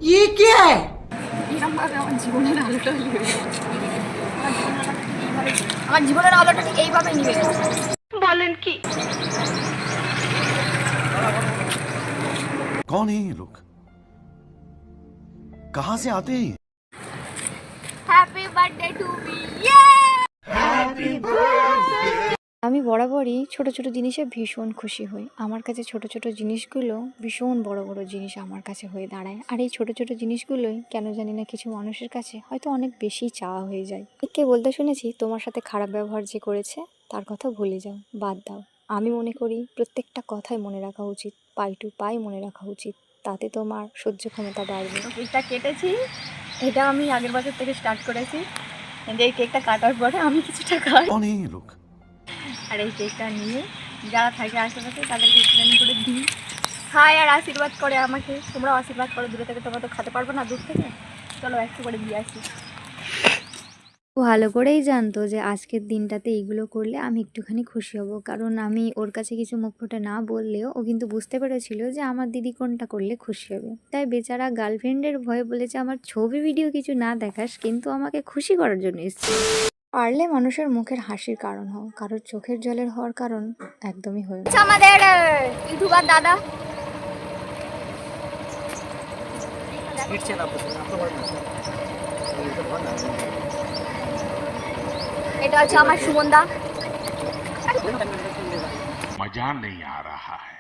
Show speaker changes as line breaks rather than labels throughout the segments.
ये क्या है?
আমার জীবনের আলোটা নিভে গেছে। আমার জীবনের আলোটা ঠিক এইভাবে নিভে গেছে। বলেন কি?
कौन है ये लोग? कहां से आते हैं?
Happy birthday to me. আমি বরাবরই ছোট ছোট জিনিসে ভীষণ খুশি হই। আমার কাছে ছোট ছোট জিনিসগুলো ভীষণ বড় বড় জিনিস আমার কাছে হয়ে দাঁড়ায়। আর এই ছোট ছোট জিনিসগুলোই কেন জানি না কিছু মানুষের কাছে হয়তো অনেক বেশি চাওয়া হয়ে যায়। কে বলতে শুনেছি তোমার সাথে খারাপ ব্যবহার যে করেছে তার কথা ভুলে যাও, বাদ দাও। আমি মনে করি প্রত্যেকটা কথাই মনে রাখা উচিত, পাই টু পাই মনে রাখা উচিত। তাতে তোমার সহ্য ক্ষমতা বাড়বে। কেকটা কেটেছি, এটা আমি আগের বছর থেকে স্টার্ট করেছি। এই কেকটা কাটার পরে আমি কিছুটা খাই।
कौन है ये लोग?
আর এই কেকটা নিয়ে যারা থাকে আশেপাশে তাদেরকে একটুখানি করে দিই, খায় আর আশীর্বাদ করে আমাকে। তোমরাও আশীর্বাদ করো, দূরে থেকে তোমরা তো খেতে পারবো না দূর থেকে, চলো একটু করে দিয়ে আসি। ভালো করেই জানতো যে আজকের দিনটাতে এইগুলো করলে আমি একটুখানি খুশি হব, কারণ আমি ওর কাছে কিছু মুখ ফুটে না বললেও ও কিন্তু বুঝতে পেরেছিল যে আমার দিদি কোনটা করলে খুশি হবে। তাই বেচারা গার্লফ্রেন্ডের ভয়ে বলেছে আমার ছবি ভিডিও কিছু না দেখাস, কিন্তু আমাকে খুশি করার জন্য এসেছে। পারলে মানুষের মুখের হাসির কারণ হও, কারোর চোখের জলের হওয়ার কারণ একদমই হয়ে না। আমাদের ইউটিউবার দাদা এটা হচ্ছে আমার সুমনদা।
मजा नहीं आ रहा है।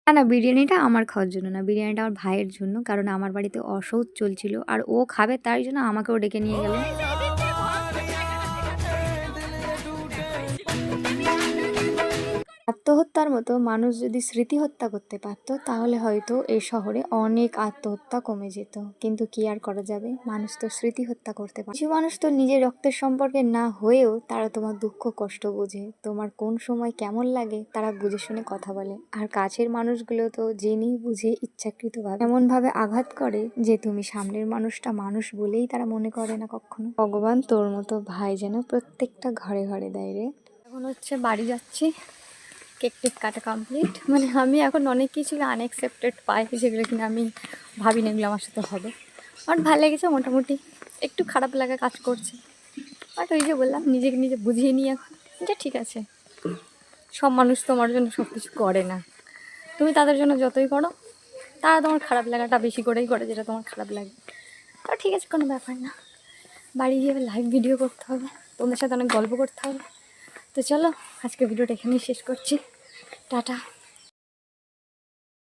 না না, বিরিয়ানিটা আমার খাওয়ার জন্য না, বিরিয়ানিটা আমার ভাইয়ের জন্য, কারণ আমার বাড়িতে অসৌচ চলছিল আর ও খাবে তাই জন্য আমাকেও ডেকে নিয়ে গেল। আত্মহত্যার মতো মানুষ যদি স্মৃতি হত্যা করতে পারতো তাহলে হয়তো এই শহরে অনেক আত্মহত্যা কমে যেত, কিন্তু কি আর করা যাবে, মানুষ তো স্মৃতি হত্যা করতে পারে। কিছু মানুষ তো নিজের রক্তের সম্পর্কে না হয়েও তারা তোমার দুঃখ কষ্ট বোঝে, তোমার কোন সময় কেমন লাগে তারা বুঝে শুনে কথা বলে। আর কাছের মানুষগুলো তো জেনেই বুঝে ইচ্ছাকৃতভাবে এমনভাবে আঘাত করে যে তুমি সামনের মানুষটা মানুষ বলেই তারা মনে করে না কখনো। ভগবান তোর মতো ভাই যেন প্রত্যেকটা ঘরে ঘরে দেয় রে। এখন হচ্ছে বাড়ি যাচ্ছি, কেক টেক কাটা কমপ্লিট। মানে আমি এখন অনেক কিছু আনএক্সেপ্টেড পাই, যেগুলো কিনা আমি ভাবিনি এগুলো আমার সাথে হবে। আমার ভালো লেগেছে মোটামুটি, একটু খারাপ লাগা কাজ করছে, বাট ওই যে বললাম নিজেকে নিজে বুঝিয়ে নিই এখন যে ঠিক আছে, সব মানুষ তোমার জন্য সব কিছু করে না। তুমি তাদের জন্য যতই করো তারা তোমার খারাপ লাগাটা বেশি করেই করে, যেটা তোমার খারাপ লাগে। তো ঠিক আছে, কোনো ব্যাপার না। বাড়ি গিয়ে লাইভ ভিডিও করতে হবে, তোমাদের সাথে অনেক গল্প করতে হবে। তো চলো আজকে ভিডিওটা এখানেই শেষ করছি, টাটা।